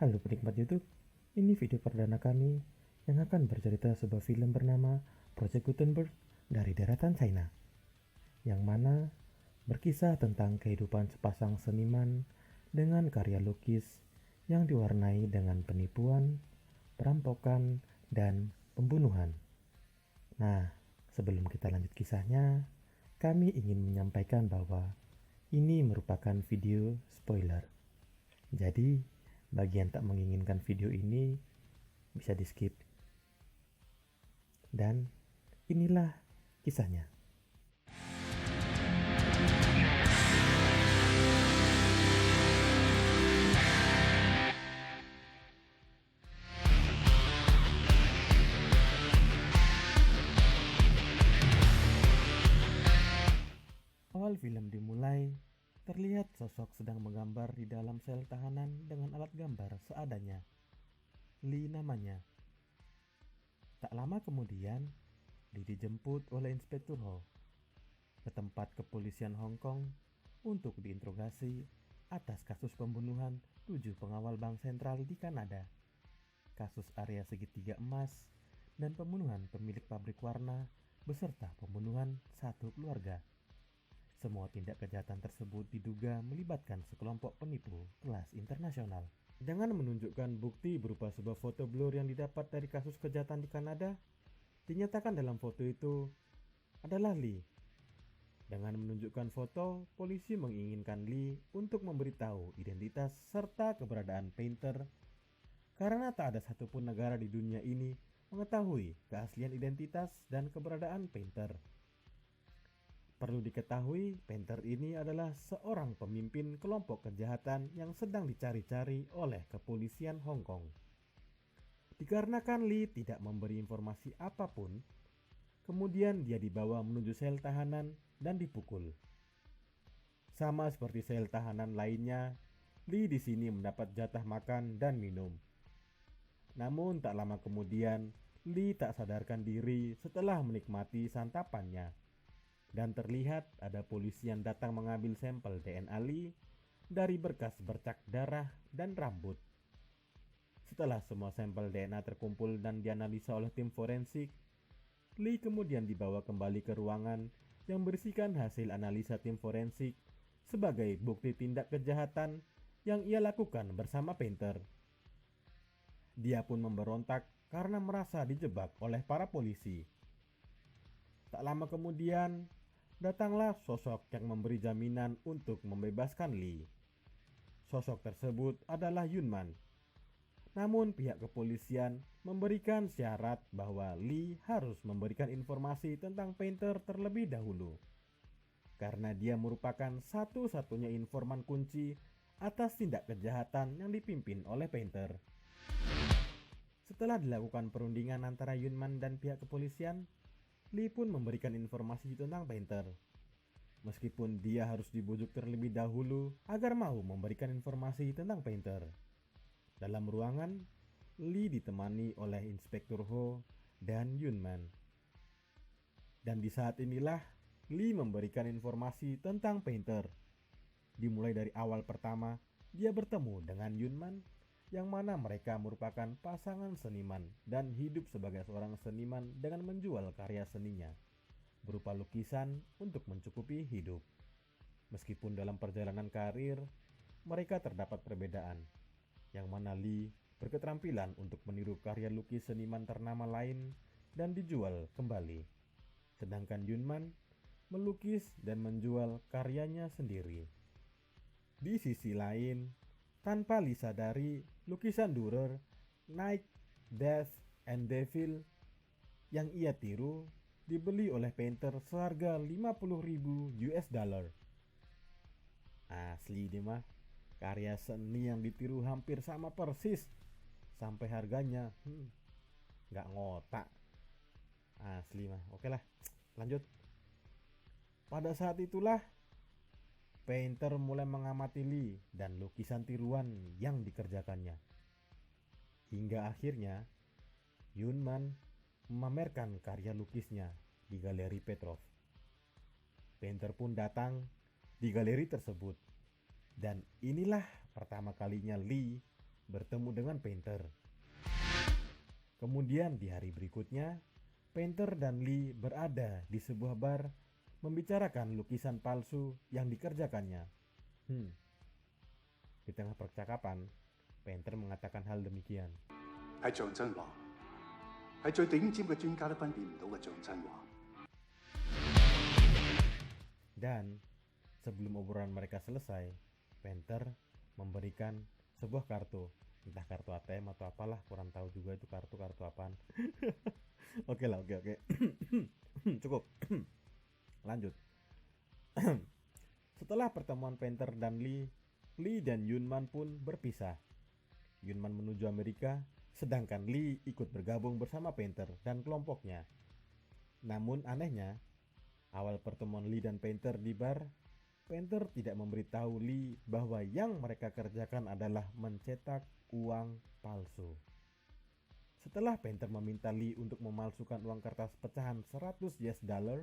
Halo penikmat YouTube, ini video perdana kami yang akan bercerita sebuah film bernama Project Gutenberg dari daratan China, yang mana berkisah tentang kehidupan sepasang seniman dengan karya lukis yang diwarnai dengan penipuan, perampokan, dan pembunuhan. Nah, sebelum kita lanjut kisahnya, kami ingin menyampaikan bahwa ini merupakan video spoiler. Jadi, bagi yang tak menginginkan video ini bisa di skip. Dan inilah kisahnya. Awal film dimulai, terlihat sosok sedang menggambar di dalam sel tahanan dengan alat gambar seadanya. Lee namanya. Tak lama kemudian, Lee dijemput oleh Inspektur Ho ke tempat kepolisian Hong Kong untuk diinterogasi atas kasus pembunuhan 7 pengawal bank sentral di Kanada, kasus area segitiga emas, dan pembunuhan pemilik pabrik warna beserta pembunuhan satu keluarga. Semua tindak kejahatan tersebut diduga melibatkan sekelompok penipu kelas internasional. Dengan menunjukkan bukti berupa sebuah foto blur yang didapat dari kasus kejahatan di Kanada, dinyatakan dalam foto itu adalah Lee. Dengan menunjukkan foto, polisi menginginkan Lee untuk memberitahu identitas serta keberadaan Painter karena tak ada satupun negara di dunia ini mengetahui keaslian identitas dan keberadaan Painter. Perlu diketahui, Painter ini adalah seorang pemimpin kelompok kejahatan yang sedang dicari-cari oleh kepolisian Hong Kong. Dikarenakan Lee tidak memberi informasi apapun, kemudian dia dibawa menuju sel tahanan dan dipukul. Sama seperti sel tahanan lainnya, Lee di sini mendapat jatah makan dan minum. Namun tak lama kemudian, Lee tak sadarkan diri setelah menikmati santapannya. Dan terlihat ada polisi yang datang mengambil sampel DNA Lee dari berkas bercak darah dan rambut. Setelah semua sampel DNA terkumpul dan dianalisa oleh tim forensik, Lee kemudian dibawa kembali ke ruangan yang berisikan hasil analisa tim forensik sebagai bukti tindak kejahatan yang ia lakukan bersama Painter. Dia pun memberontak karena merasa dijebak oleh para polisi. Tak lama kemudian, datanglah sosok yang memberi jaminan untuk membebaskan Lee. Sosok tersebut adalah Yunman. Namun pihak kepolisian memberikan syarat bahwa Lee harus memberikan informasi tentang Painter terlebih dahulu, karena dia merupakan satu-satunya informan kunci atas tindak kejahatan yang dipimpin oleh Painter. Setelah dilakukan perundingan antara Yunman dan pihak kepolisian, Lee pun memberikan informasi tentang Painter. Meskipun dia harus dibujuk terlebih dahulu agar mau memberikan informasi tentang Painter. Dalam ruangan, Lee ditemani oleh Inspektur Ho dan Yunman. Dan di saat inilah Lee memberikan informasi tentang Painter. Dimulai dari awal pertama, dia bertemu dengan Yunman, yang mana mereka merupakan pasangan seniman dan hidup sebagai seorang seniman dengan menjual karya seninya berupa lukisan untuk mencukupi hidup. Meskipun dalam perjalanan karir, mereka terdapat perbedaan, yang mana Lee berketerampilan untuk meniru karya lukis seniman ternama lain dan dijual kembali. Sedangkan Yunman melukis dan menjual karyanya sendiri. Di sisi lain, tanpa Lee sadari, lukisan Dürer, Night, Death, and Devil yang ia tiru dibeli oleh Painter seharga 50.000 US dollar. Asli deh mah, karya seni yang ditiru hampir sama persis, sampai harganya nggak ngotak. Asli mah. Oke lah, lanjut. Pada saat itulah Painter mulai mengamati Lee dan lukisan tiruan yang dikerjakannya. Hingga akhirnya, Yunman memamerkan karya lukisnya di Galeri Petrov. Painter pun datang di galeri tersebut. Dan inilah pertama kalinya Lee bertemu dengan Painter. Kemudian di hari berikutnya, Painter dan Lee berada di sebuah bar membicarakan lukisan palsu yang dikerjakannya. Di tengah percakapan, Painter mengatakan hal demikian. Dan sebelum obrolan mereka selesai, Painter memberikan sebuah kartu, entah kartu ATM atau apalah, kurang tahu juga itu kartu apaan. Oke. Cukup. Lanjut. Setelah pertemuan Painter dan Lee dan Yunman pun berpisah. Yunman menuju Amerika, sedangkan Lee ikut bergabung bersama Painter dan kelompoknya. Namun anehnya, awal pertemuan Lee dan Painter di bar, Painter tidak memberitahu Lee bahwa yang mereka kerjakan adalah mencetak uang palsu. Setelah Painter meminta Lee untuk memalsukan uang kertas pecahan 100 US dollar,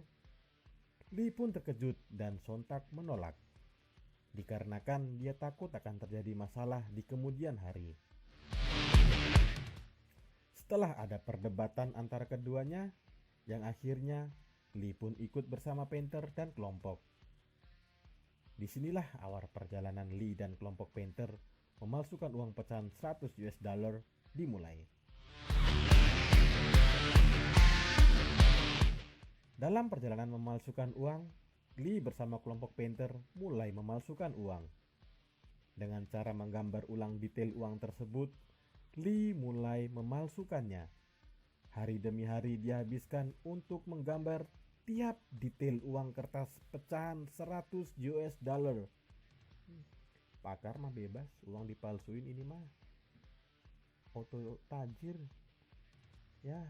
Lee pun terkejut dan sontak menolak, dikarenakan dia takut akan terjadi masalah di kemudian hari. Setelah ada perdebatan antara keduanya, yang akhirnya Lee pun ikut bersama Painter dan kelompok. Disinilah awal perjalanan Lee dan kelompok Painter memalsukan uang pecahan 100 US dollar dimulai. Dalam perjalanan memalsukan uang, Lee bersama kelompok Painter mulai memalsukan uang. Dengan cara menggambar ulang detail uang tersebut, Lee mulai memalsukannya. Hari demi hari dihabiskan untuk menggambar tiap detail uang kertas pecahan 100 US dollar. Pakar mah bebas, uang dipalsuin ini mah auto tajir. Ya,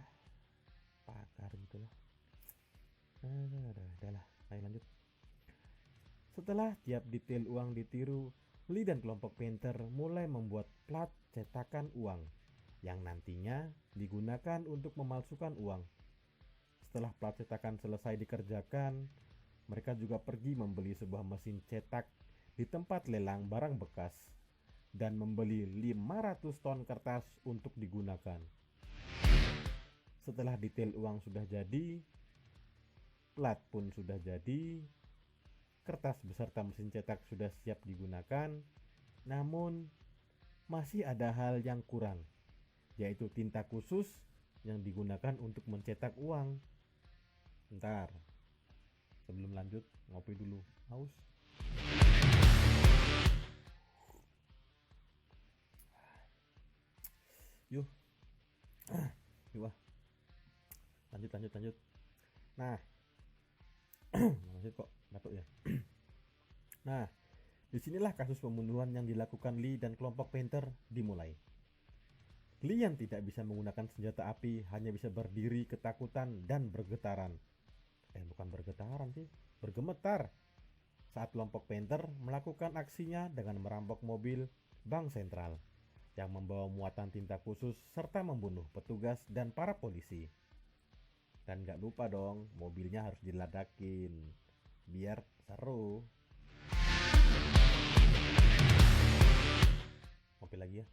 pakar gitulah. Udahlah, ayo lanjut. Setelah tiap detail uang ditiru, Lee dan kelompok Painter mulai membuat plat cetakan uang yang nantinya digunakan untuk memalsukan uang. Setelah plat cetakan selesai dikerjakan, mereka juga pergi membeli sebuah mesin cetak di tempat lelang barang bekas dan membeli 500 ton kertas untuk digunakan. Setelah detail uang sudah jadi, plat pun sudah jadi, kertas beserta mesin cetak sudah siap digunakan, namun masih ada hal yang kurang, yaitu tinta khusus yang digunakan untuk mencetak uang. Bentar, sebelum lanjut ngopi dulu, haus. Yuk, lanjut. Nah, lanjut kok batuk ya. Nah, disinilah kasus pembunuhan yang dilakukan Lee dan kelompok Painter dimulai. Lee yang tidak bisa menggunakan senjata api hanya bisa berdiri ketakutan dan bergetaran. Bukan bergetaran sih, bergemetar saat kelompok Painter melakukan aksinya dengan merampok mobil bank sentral yang membawa muatan tinta khusus serta membunuh petugas dan para polisi. Dan gak lupa dong, mobilnya harus diladakin biar seru. Ngopi lagi ya.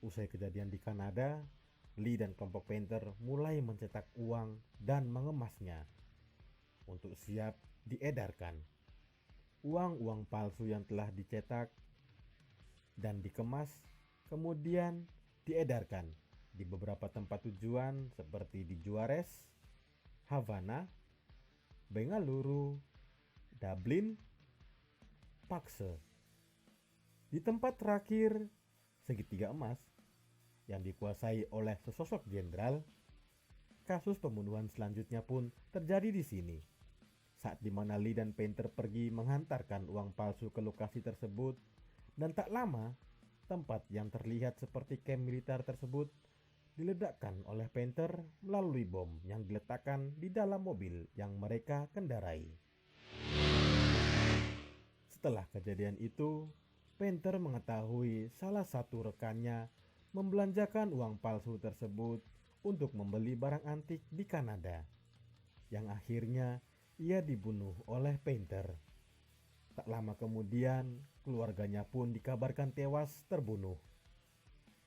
Usai kejadian di Kanada, Lee dan kelompok Painter mulai mencetak uang dan mengemasnya untuk siap diedarkan. Uang-uang palsu yang telah dicetak dan dikemas kemudian diedarkan di beberapa tempat tujuan seperti di Juarez, Havana, Bengaluru, Dublin, Paxe. Di tempat terakhir, segitiga emas yang dikuasai oleh sesosok jenderal, kasus pembunuhan selanjutnya pun terjadi di sini. Saat dimana Lee dan Painter pergi menghantarkan uang palsu ke lokasi tersebut, dan tak lama tempat yang terlihat seperti kamp militer tersebut diledakkan oleh Painter melalui bom yang diletakkan di dalam mobil yang mereka kendarai. Setelah kejadian itu, Painter mengetahui salah satu rekannya membelanjakan uang palsu tersebut untuk membeli barang antik di Kanada, yang akhirnya ia dibunuh oleh Painter. Tak lama kemudian, keluarganya pun dikabarkan tewas terbunuh.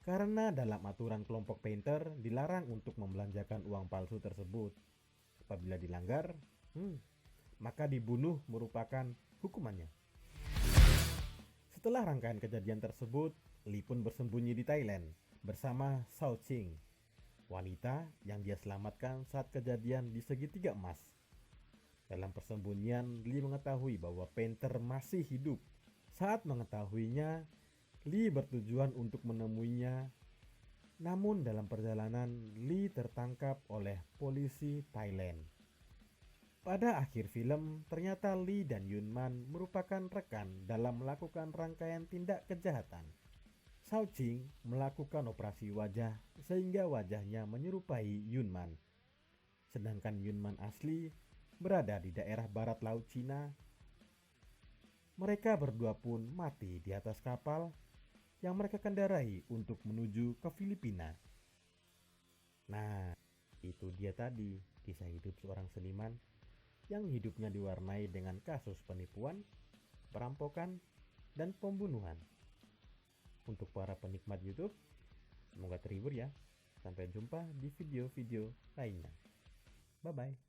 Karena dalam aturan kelompok painter dilarang untuk membelanjakan uang palsu tersebut. Apabila dilanggar, maka dibunuh merupakan hukumannya. Setelah rangkaian kejadian tersebut, Lee pun bersembunyi di Thailand bersama Shao Ching, wanita yang dia selamatkan saat kejadian di segitiga emas. Dalam persembunyian, Lee mengetahui bahwa painter masih hidup. Saat mengetahuinya, Lee bertujuan untuk menemuinya. Namun dalam perjalanan, Lee tertangkap oleh polisi Thailand. Pada akhir film, ternyata Lee dan Yunman merupakan rekan dalam melakukan rangkaian tindak kejahatan. Shao Ching melakukan operasi wajah sehingga wajahnya menyerupai Yunman. Sedangkan Yunman asli berada di daerah barat laut Cina. Mereka berdua pun mati di atas kapal yang mereka kendarai untuk menuju ke Filipina. Nah, itu dia tadi kisah hidup seorang seniman yang hidupnya diwarnai dengan kasus penipuan, perampokan, dan pembunuhan. Untuk para penikmat YouTube, semoga terhibur ya. Sampai jumpa di video-video lainnya. Bye-bye.